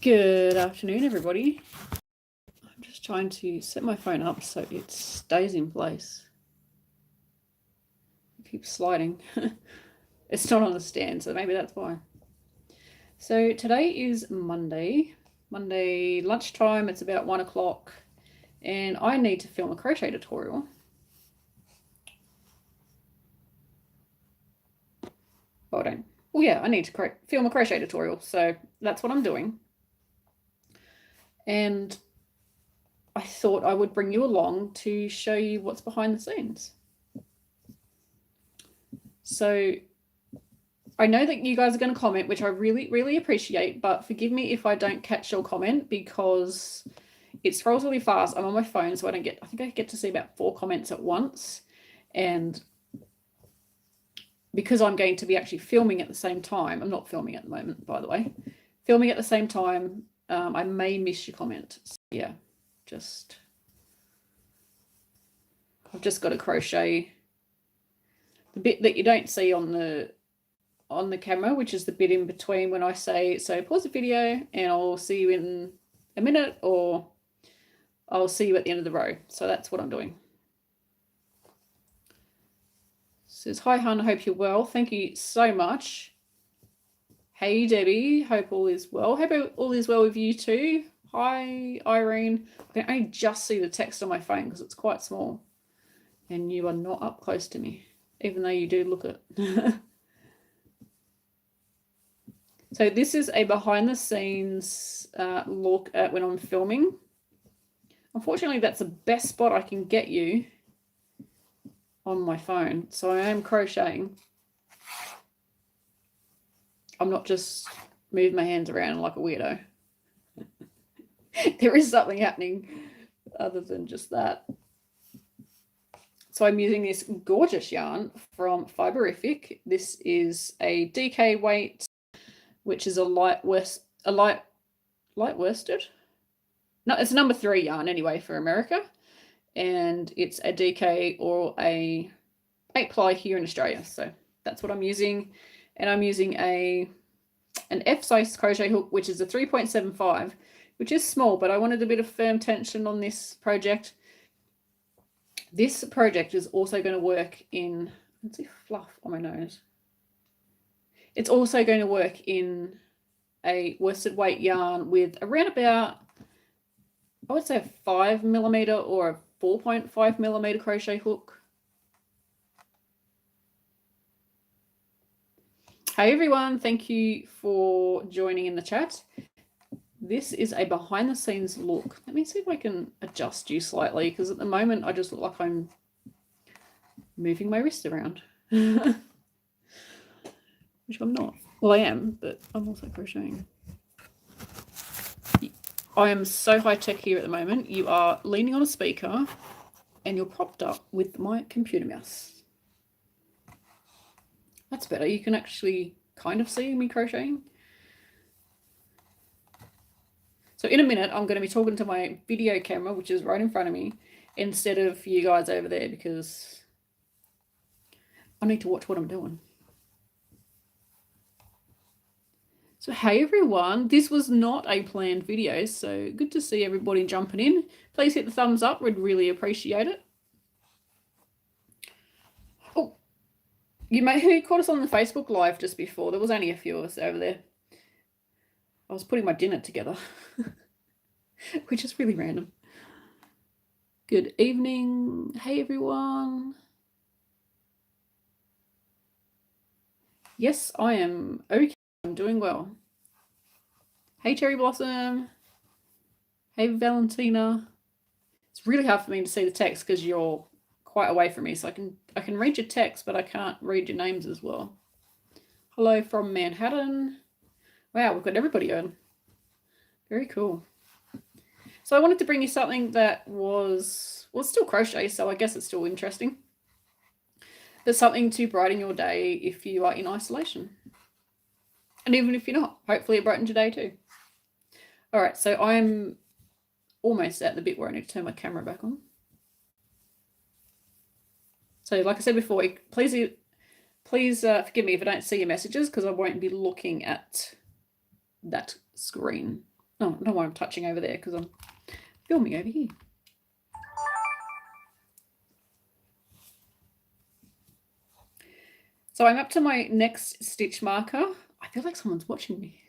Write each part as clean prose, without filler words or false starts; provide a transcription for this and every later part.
Good afternoon, everybody. I'm just trying to set my phone up so it stays in place. It keeps sliding. It's not on the stand, so maybe that's why. So today is Monday lunchtime. It's about 1 o'clock, and I need to film a crochet tutorial. Hold on. Well, yeah, I need to film a crochet tutorial, so that's what I'm doing. And I thought I would bring you along to show you what's behind the scenes. So I know that you guys are going to comment, which I really appreciate, but forgive me if I don't catch your comment because it scrolls really fast. I'm on my phone, so I think I get to see about 4 comments at once. And because I'm going to be actually filming at the same time, I'm not filming at the moment, by the way, filming at the same time, I may miss your comment. So yeah, I've just got to crochet the bit that you don't see on the camera, which is the bit in between when I say, so pause the video and I'll see you in a minute, or I'll see you at the end of the row. So that's what I'm doing. Says, hi, hun, hope you're well. Thank you so much. Hey, Debbie, hope all is well. Hope all is well with you too. Hi, Irene. I can only just see the text on my phone because it's quite small. And you are not up close to me, even though you do look it. So this is a behind the scenes look at when I'm filming. Unfortunately, that's the best spot I can get you on my phone. So I am crocheting. I'm not just moving my hands around like a weirdo. There is something happening other than just that. So I'm using this gorgeous yarn from Fiberific. This is a DK weight, which is a light worsted. No, it's number 3 yarn anyway for America, and it's a DK or a 8-ply here in Australia. So that's what I'm using, and I'm using an F-size crochet hook, which is a 3.75, which is small, but I wanted a bit of firm tension on this project. This project is also going to work in, let's see, fluff on my nose. It's also going to work in a worsted weight yarn with around about, I would say, a 5mm or a 4.5mm crochet hook. Hey everyone, thank you for joining in the chat. This is a behind the scenes look. Let me see if I can adjust you slightly, because at the moment I just look like I'm moving my wrist around. Which I'm not. Well, I am, but I'm also crocheting. I am so high tech here at the moment. You are leaning on a speaker and you're propped up with my computer mouse. That's better. You can actually kind of see me crocheting. So in a minute, I'm going to be talking to my video camera, which is right in front of me, instead of you guys over there, because I need to watch what I'm doing. So hey everyone, this was not a planned video, so good to see everybody jumping in. Please hit the thumbs up, we'd really appreciate it. Oh, you may have caught us on the Facebook Live just before. There was only a few of us over there. I was putting my dinner together, which is really random. Good evening. Hey everyone. Yes, I am okay. I'm doing well. Hey Cherry Blossom. Hey Valentina. It's really hard for me to see the text because you're quite away from me, so I can read your text, but I can't read your names as well. Hello from Manhattan. Wow, we've got everybody on. Very cool. So I wanted to bring you something that was, well, still crochet, so I guess it's still interesting. There's something to brighten your day if you are in isolation. And even if you're not, hopefully it brightens your day too. All right, so I'm almost at the bit where I need to turn my camera back on. So like I said before, please forgive me if I don't see your messages, because I won't be looking at that screen. Oh, I don't want I'm touching over there because I'm filming over here. So I'm up to my next stitch marker. I feel like someone's watching me.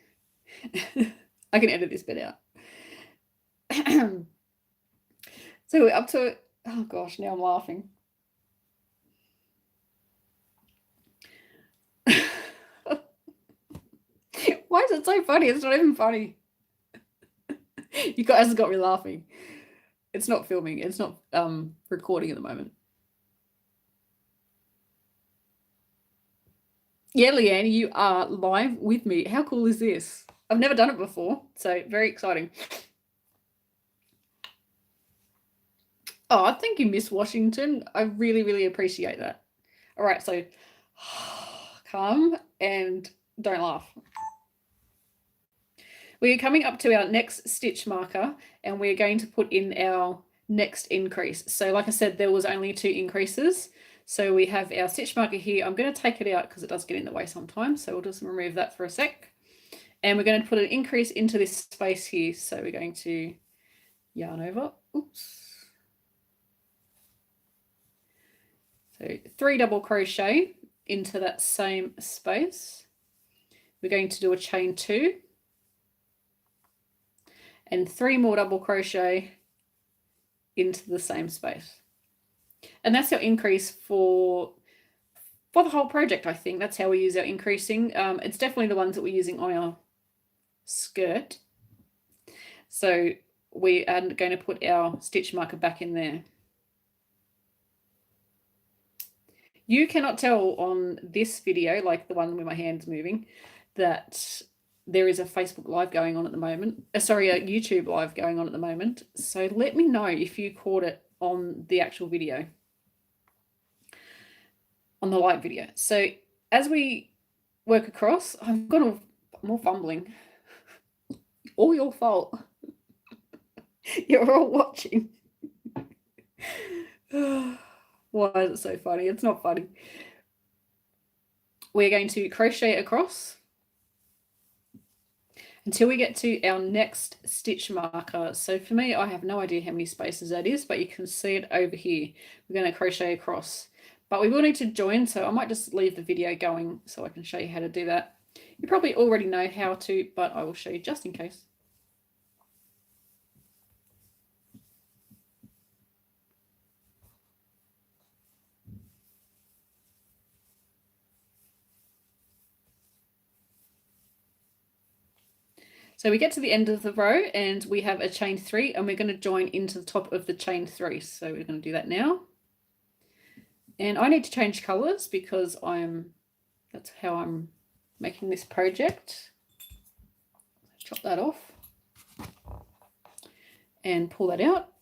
I can edit this bit out. So we're up to, oh gosh, now I'm laughing. Why is it so funny? It's not even funny. You guys have got me laughing. It's not filming. It's not recording at the moment. Yeah, Leanne, you are live with me. How cool is this? I've never done it before, so very exciting. Oh, thank you, Miss Washington. I really, really appreciate that. All right, so calm and don't laugh. We're coming up to our next stitch marker and we're going to put in our next increase. So like I said, there was only 2 increases. So we have our stitch marker here. I'm going to take it out because it does get in the way sometimes. So we'll just remove that for a sec. And we're going to put an increase into this space here. So we're going to yarn over. Oops. So 3 double crochet into that same space. We're going to do a chain 2 and 3 more double crochet into the same space. And that's our increase for the whole project, I think. That's how we use our increasing. It's definitely the ones that we're using on our skirt. So we are going to put our stitch marker back in there. You cannot tell on this video, like the one where my hand's moving, that there is a Facebook Live going on at the moment. Sorry, a YouTube Live going on at the moment. So let me know if you caught it on the actual video, on the live video. So as we work across, I've got more fumbling. All your fault. You're all watching. Why is it so funny? It's not funny. We're going to crochet across until we get to our next stitch marker. So for me, I have no idea how many spaces that is, but you can see it over here. We're going to crochet across, but we will need to join. So I might just leave the video going so I can show you how to do that. You probably already know how to, but I will show you just in case. So we get to the end of the row and we have a chain 3 and we're going to join into the top of the chain 3. So we're going to do that now. And I need to change colors because that's how I'm making this project. Let's chop that off and pull that out.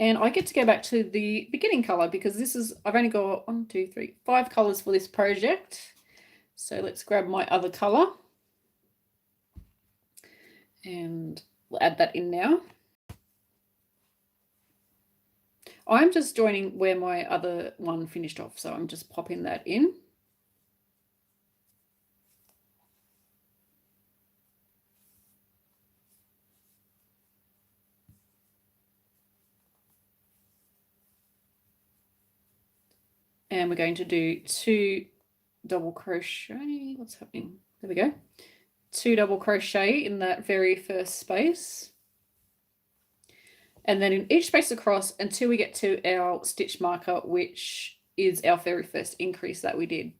And I get to go back to the beginning color because I've only got 1, 2, 3, 5 colors for this project. So let's grab my other color. And we'll add that in now. I'm just joining where my other one finished off, so I'm just popping that in. And we're going to do 2 double crochet. What's happening? There we go. 2 double crochet in that very first space. And then in each space across until we get to our stitch marker, which is our very first increase that we did.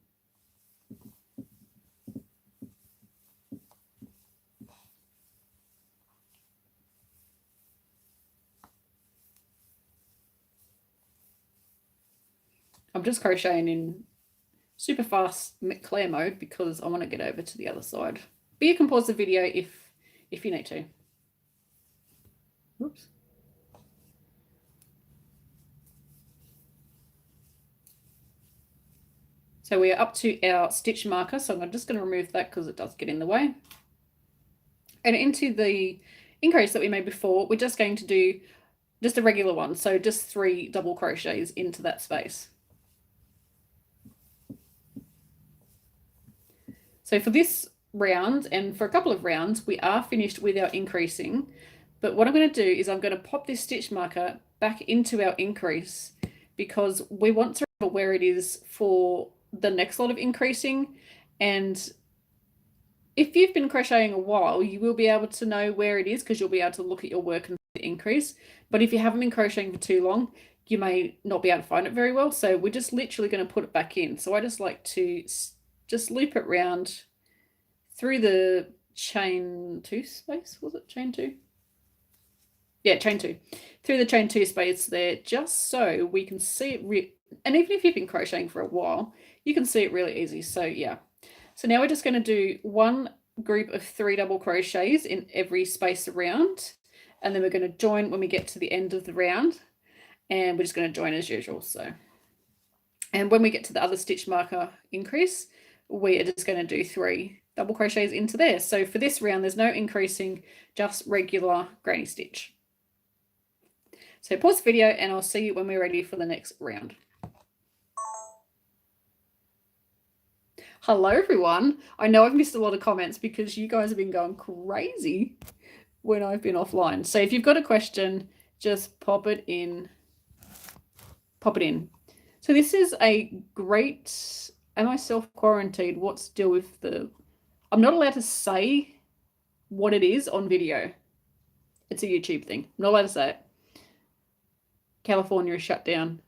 I'm just crocheting in super fast Claire mode because I want to get over to the other side. But you can pause the video if you need to. Oops. So we are up to our stitch marker. So I'm just going to remove that because it does get in the way. And into the increase that we made before, we're just going to do just a regular one. So just 3 double crochets into that space. So for this round, and for a couple of rounds we are finished with our increasing. But what I'm going to do is I'm going to pop this stitch marker back into our increase because we want to remember where it is for the next lot of increasing. And if you've been crocheting a while, you will be able to know where it is because you'll be able to look at your work and the increase. But if you haven't been crocheting for too long, you may not be able to find it very well. So we're just literally going to put it back in. So I just like to just loop it round through the chain 2 space. Was it chain 2? Yeah, chain 2. Through the chain 2 space there, just so we can see it. And even if you've been crocheting for a while, you can see it really easy. So yeah. So now we're just going to do one group of 3 double crochets in every space around, and then we're going to join when we get to the end of the round, and we're just going to join as usual. So, and when we get to the other stitch marker increase, we are just going to do 3 double crochets into there. So for this round, there's no increasing, just regular granny stitch. So pause the video and I'll see you when we're ready for the next round. Hello everyone. I know I've missed a lot of comments because you guys have been going crazy when I've been offline. So if you've got a question, just pop it in. Pop it in. So this is a great, am I self-quarantined? What's the deal with the, I'm not allowed to say what it is on video. It's a YouTube thing. I'm not allowed to say it. California is shut down.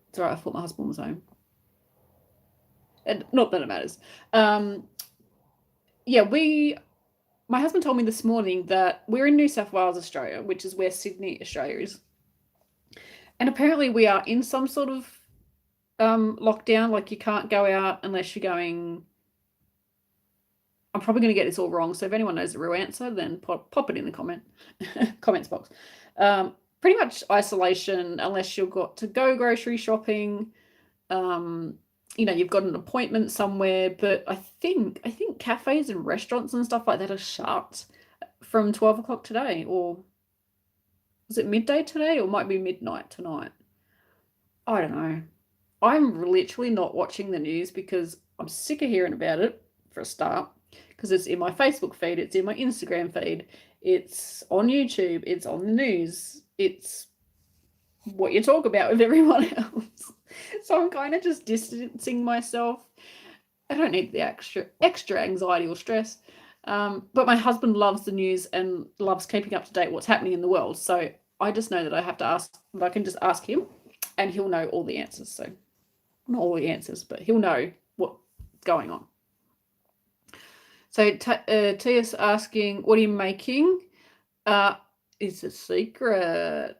It's all right, I thought my husband was home. And not that it matters. Yeah, my husband told me this morning that we're in New South Wales, Australia, which is where Sydney, Australia is. And apparently we are in some sort of lockdown, like you can't go out unless you're going, I'm probably going to get this all wrong, so if anyone knows the real answer, then pop it in the comments box. Pretty much isolation unless you've got to go grocery shopping. You know, you've got an appointment somewhere, but I think cafes and restaurants and stuff like that are shut from 12 o'clock today, or was it midday today, or might be midnight tonight? I don't know. I'm literally not watching the news because I'm sick of hearing about it, for a start, because it's in my Facebook feed, it's in my Instagram feed, it's on YouTube, it's on the news, it's what you talk about with everyone else. So I'm kind of just distancing myself. I don't need the extra anxiety or stress. But my husband loves the news and loves keeping up to date what's happening in the world. So I just know that I have to ask, I can just ask him and he'll know all the answers. So not all the answers, but he'll know what's going on. So Tia's asking, what are you making? It's a secret.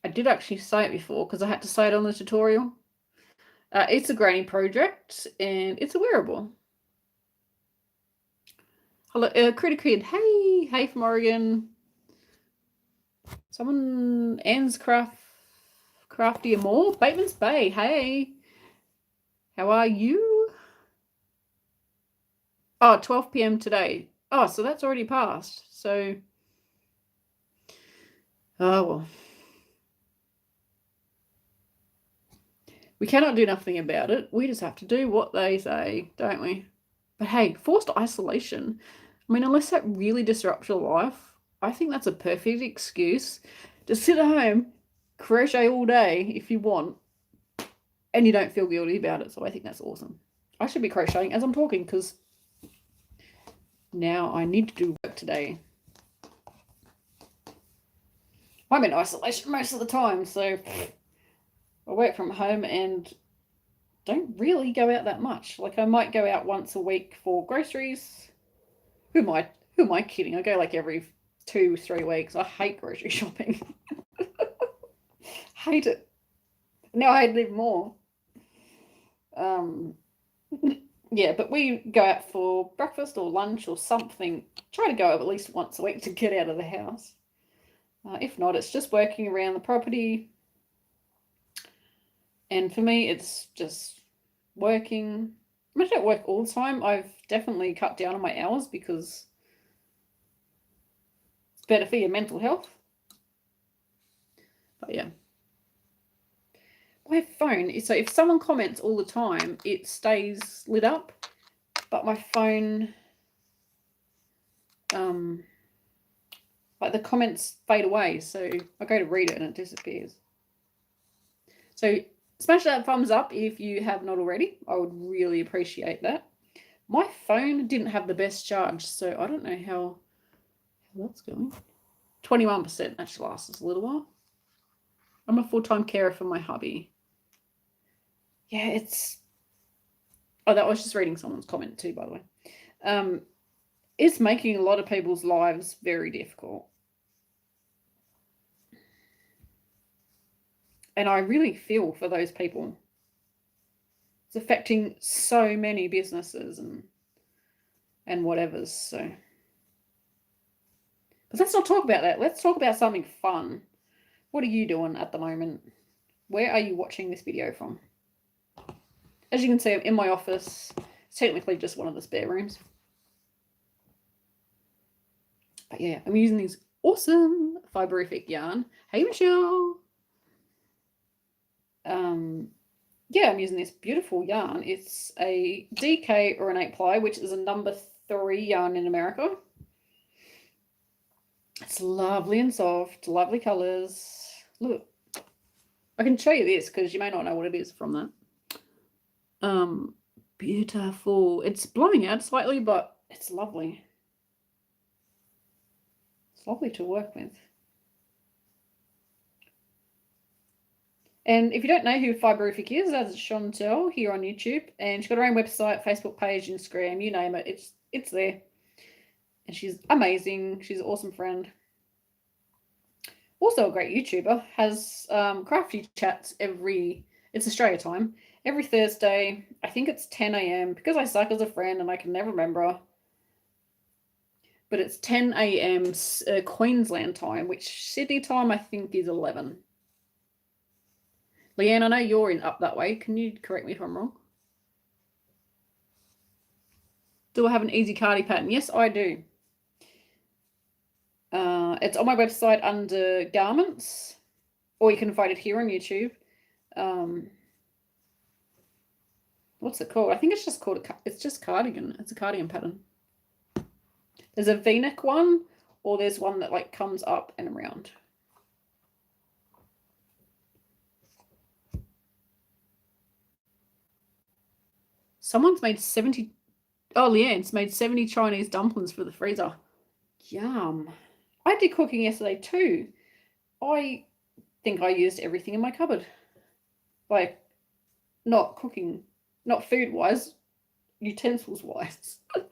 I did actually say it before because I had to say it on the tutorial. It's a granny project and it's a wearable. Hello, Critter Kid. Hey from Oregon. Someone, Anne's Crafty and More. Bateman's Bay. Hey. How are you? Oh, 12 p.m. today. Oh, so that's already passed. So, oh well. We cannot do nothing about it. We just have to do what they say, don't we? But hey, forced isolation. I mean, unless that really disrupts your life, I think that's a perfect excuse to sit at home, crochet all day if you want, and you don't feel guilty about it. So I think that's awesome. I should be crocheting as I'm talking because now I need to do work today. I'm in isolation most of the time, so I work from home and don't really go out that much. Like I might go out once a week for groceries. Who am I kidding? I go like every 2-3 weeks. I hate grocery shopping. Hate it. Now I hate it even more. Yeah, but we go out for breakfast or lunch or something. Try to go at least once a week to get out of the house. If not, it's just working around the property. And for me, it's just working. I don't work all the time. I've definitely cut down on my hours because it's better for your mental health. But yeah. my phone, so if someone comments all the time, it stays lit up, but my phone, like the comments fade away, so I go to read it and it disappears. So smash that thumbs up if you have not already. I would really appreciate that. My phone didn't have the best charge, so I don't know how that's going. 21%, that should last us a little while. I'm a full-time carer for my hubby. Yeah, it's... Oh, that was just reading someone's comment too, by the way. It's making a lot of people's lives very difficult. And I really feel for those people. It's affecting so many businesses and whatevers, so... But let's not talk about that. Let's talk about something fun. What are you doing at the moment? Where are you watching this video from? As you can see, I'm in my office. It's technically just one of the spare rooms. But yeah, I'm using this awesome fiberific yarn. Hey, Michelle. Yeah, I'm using this beautiful yarn. It's a DK or an 8-ply, which is a number 3 yarn in America. It's lovely and soft, lovely colours. Look, I can show you this because you may not know what it is from that. Beautiful. It's blowing out slightly, but it's lovely. It's lovely to work with. And if you don't know who Fiberific is, that's Chantel here on YouTube. And she's got her own website, Facebook page, Instagram, you name it. It's there. And she's amazing. She's an awesome friend. Also a great YouTuber. Has crafty chats it's Australia time, every Thursday. I think it's 10 a.m. because I suck as a friend and I can never remember. But it's 10 a.m. Queensland time, which Sydney time I think is 11. Leanne, I know you're up that way. Can you correct me if I'm wrong? Do I have an easy cardi pattern? Yes, I do. It's on my website under garments, or you can find it here on YouTube. What's it called? I think it's just called it's just cardigan. It's a cardigan pattern. There's a V-neck one, or there's one that like comes up and around. Someone's made 70... Oh, Leanne's made 70 Chinese dumplings for the freezer. Yum. I did cooking yesterday too. I think I used everything in my cupboard. Like, not cooking, not food-wise, utensils-wise. What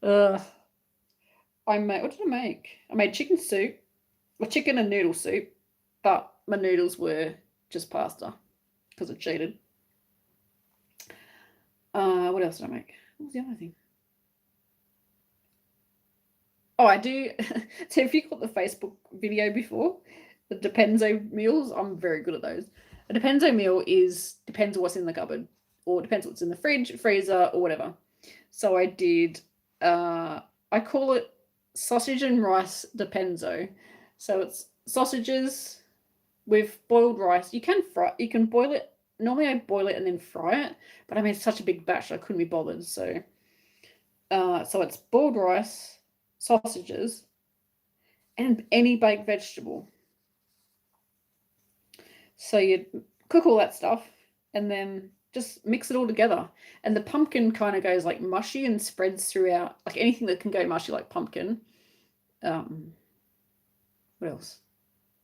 did I make? I made chicken soup, or chicken and noodle soup, but my noodles were just pasta because I cheated. What else did I make? What was the other thing? Oh, I do. So if you got the Facebook video before, the Depenso meals, I'm very good at those. A Depenso meal depends on what's in the cupboard, or depends what's in the fridge, freezer, or whatever. So I did, I call it sausage and rice Depenso. So it's sausages with boiled rice. You can boil it. Normally I boil it and then fry it, but I made such a big batch I couldn't be bothered. So it's boiled rice, sausages, and any baked vegetable. So you cook all that stuff and then just mix it all together. And the pumpkin kind of goes like mushy and spreads throughout, like anything that can go mushy like pumpkin. What else?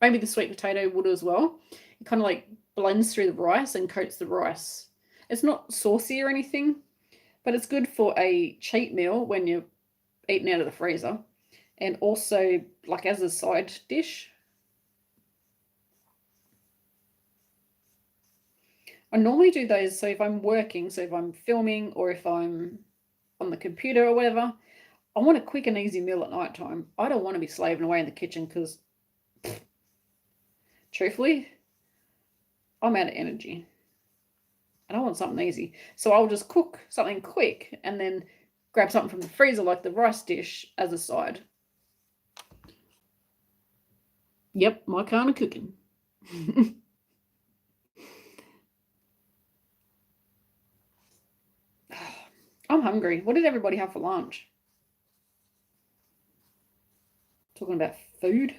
Maybe the sweet potato would as well. It kind of like blends through the rice and coats the rice. It's not saucy or anything, but it's good for a cheat meal when you're eating out of the freezer, and also like as a side dish. I normally do those, so if I'm working, so if I'm filming or if I'm on the computer or whatever, I want a quick and easy meal at night time. I don't want to be slaving away in the kitchen because, truthfully, I'm out of energy. And I want something easy. So I'll just cook something quick and then grab something from the freezer like the rice dish as a side. Yep, my kind of cooking. I'm hungry. What did everybody have for lunch? Talking about food.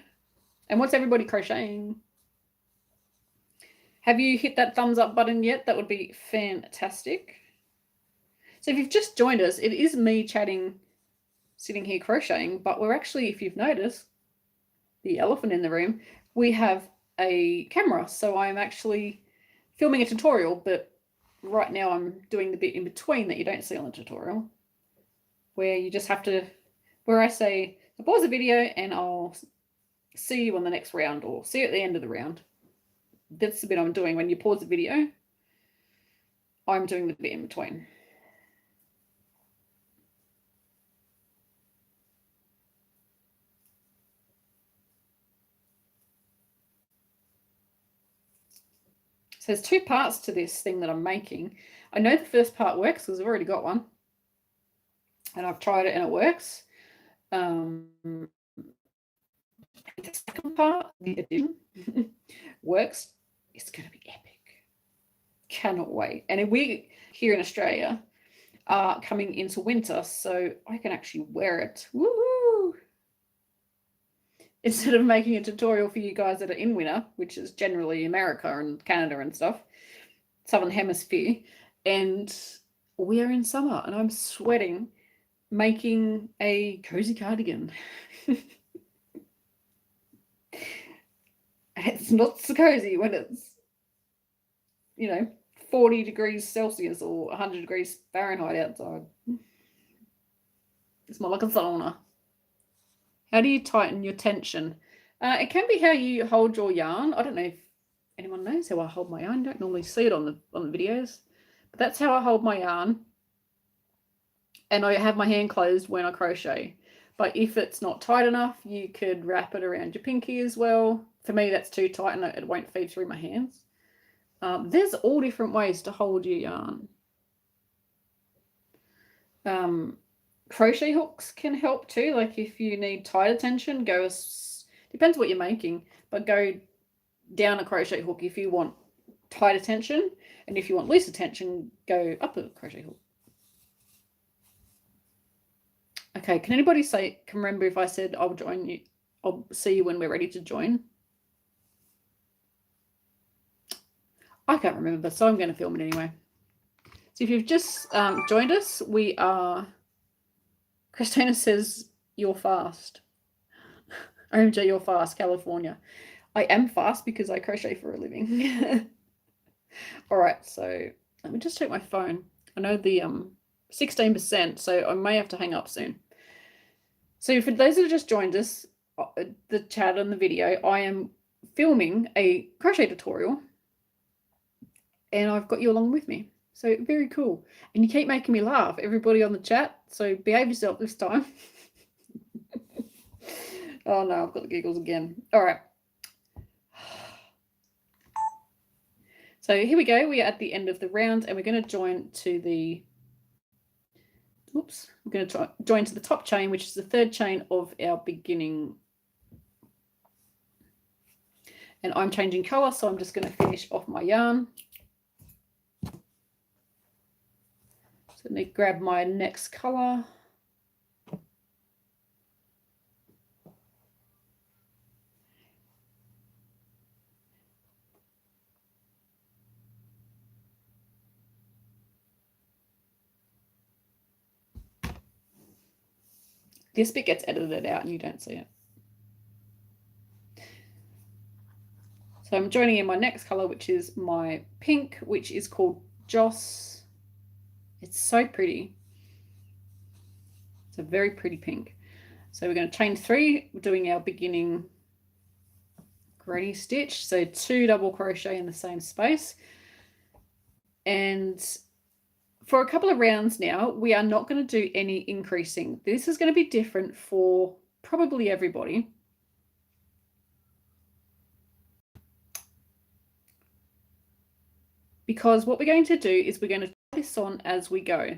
And what's everybody crocheting? Have you hit that thumbs up button yet? That would be fantastic. So if you've just joined us, it is me chatting, sitting here crocheting, but we're actually, if you've noticed, the elephant in the room, we have a camera. So I'm actually filming a tutorial, but right now I'm doing the bit in between that you don't see on the tutorial, where you just have to, where I say, pause the video and I'll see you on the next round, or see you at the end of the round. That's the bit I'm doing. When you pause the video, I'm doing the bit in between. So there's two parts to this thing that I'm making. I know the first part works because I've already got one. And I've tried it and it works. The second part, the addition, works. It's going to be epic. Cannot wait. And we here in Australia are coming into winter, so I can actually wear it. Woohoo! Instead of making a tutorial for you guys that are in winter, which is generally America and Canada and stuff, Southern Hemisphere, and we are in summer and I'm sweating making a cozy cardigan. It's not so cozy when it's, 40 degrees Celsius or 100 degrees Fahrenheit outside. It's more like a sauna. How do you tighten your tension? It can be how you hold your yarn. I don't know if anyone knows how I hold my yarn. I don't normally see it on the videos, but that's how I hold my yarn. And I have my hand closed when I crochet. But if it's not tight enough, you could wrap it around your pinky as well. For me, that's too tight and it won't feed through my hands. There's all different ways to hold your yarn. Crochet hooks can help too. Like if you need tighter tension, depends what you're making, but go down a crochet hook if you want tighter tension, and if you want looser tension, go up a crochet hook. Okay, can anybody can remember if I said I'll join you, I'll see you when we're ready to join? I can't remember, so I'm going to film it anyway. So if you've just joined us, we are, Christina says, you're fast. OMG, you're fast, California. I am fast because I crochet for a living. All right, so let me just check my phone. I know the 16%, so I may have to hang up soon. So for those that have just joined us, the chat and the video, I am filming a crochet tutorial and I've got you along with me. So very cool. And you keep making me laugh, everybody on the chat, so behave yourself this time. Oh no, I've got the giggles again. All right. So here we go. We are at the end of the round and we're going to join to the, we're going to join to the top chain, which is the third chain of our beginning. And I'm changing color, so I'm just going to finish off my yarn. So let me grab my next color. This bit gets edited out and you don't see it. So I'm joining in my next color, which is my pink, which is called Joss. It's so pretty. It's a very pretty pink. So we're going to chain 3, we're doing our beginning granny stitch. So 2 double crochet in the same space. And for a couple of rounds now, we are not going to do any increasing. This is going to be different for probably everybody. Because what we're going to do is we're going to tie this on as we go.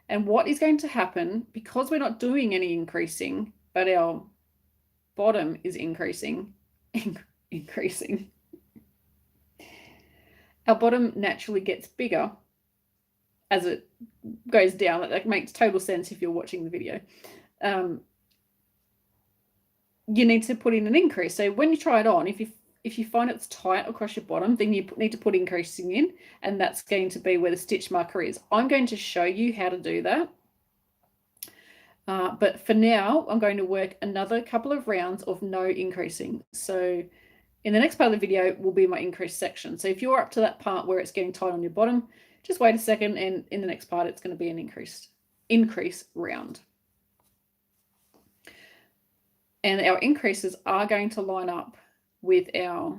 And what is going to happen, because we're not doing any increasing, but our bottom is increasing, our bottom naturally gets bigger as it goes down. That makes total sense if you're watching the video. You need to put in an increase. So when you try it on, if you find it's tight across your bottom, then you need to put increasing in, and that's going to be where the stitch marker is. I'm going to show you how to do that. But for now, I'm going to work another couple of rounds of no increasing. So in the next part of the video will be my increase section. So if you're up to that part where it's getting tight on your bottom, just wait a second, and in the next part it's going to be an increase round. And our increases are going to line up with our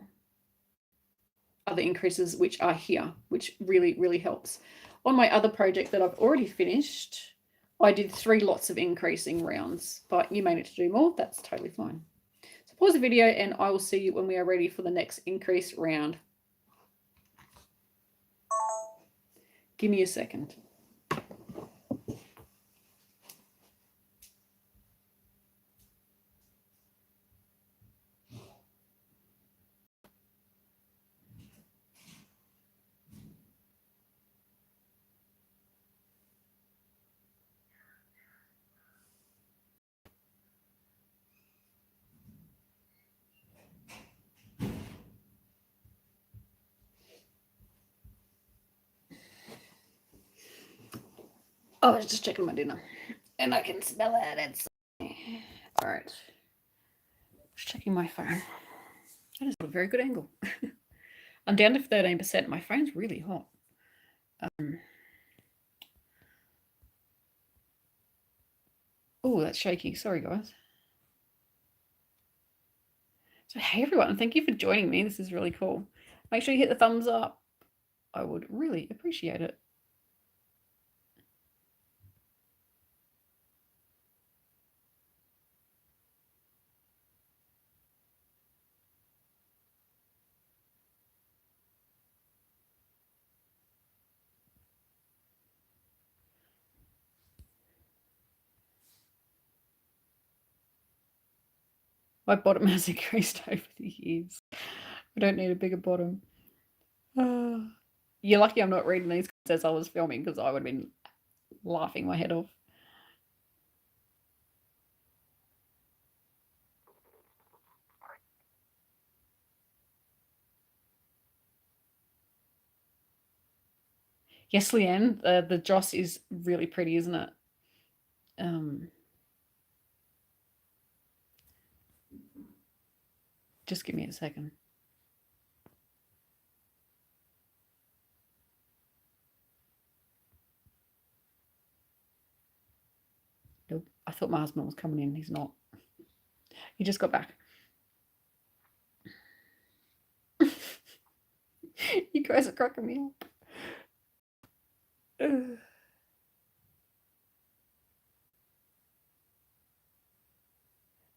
other increases, which are here, which really, really helps. On my other project that I've already finished, I did 3 lots of increasing rounds, but you may need to do more. That's totally fine. So pause the video and I will see you when we are ready for the next increase round. Give me a second. Oh, I was just checking my dinner and I can smell it. It's all right. Just checking my phone. That is a very good angle. I'm down to 13%. My phone's really hot. Oh, that's shaky. Sorry, guys. So, hey, everyone. Thank you for joining me. This is really cool. Make sure you hit the thumbs up. I would really appreciate it. My bottom has increased over the years. I don't need a bigger bottom. You're lucky I'm not reading these as I was filming, because I would have been laughing my head off. Yes, Leanne, the joss is really pretty, isn't it? Just give me a second. Nope. I thought my husband was coming in. He's not. He just got back. You guys are cracking me up.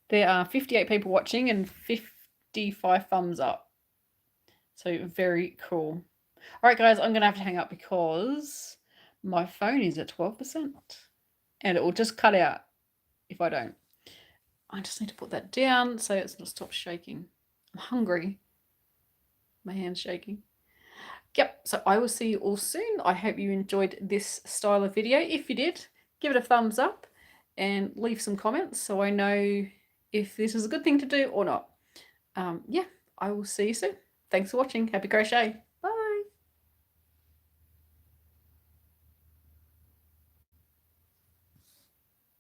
There are 58 people watching and 55 thumbs up. So very cool. All right, guys, I'm going to have to hang up because my phone is at 12% and it will just cut out if I don't. I just need to put that down so it's not stop shaking. I'm hungry. My hand's shaking. Yep, so I will see you all soon. I hope you enjoyed this style of video. If you did, give it a thumbs up and leave some comments so I know if this is a good thing to do or not. Yeah, I will see you soon. Thanks for watching. Happy crochet.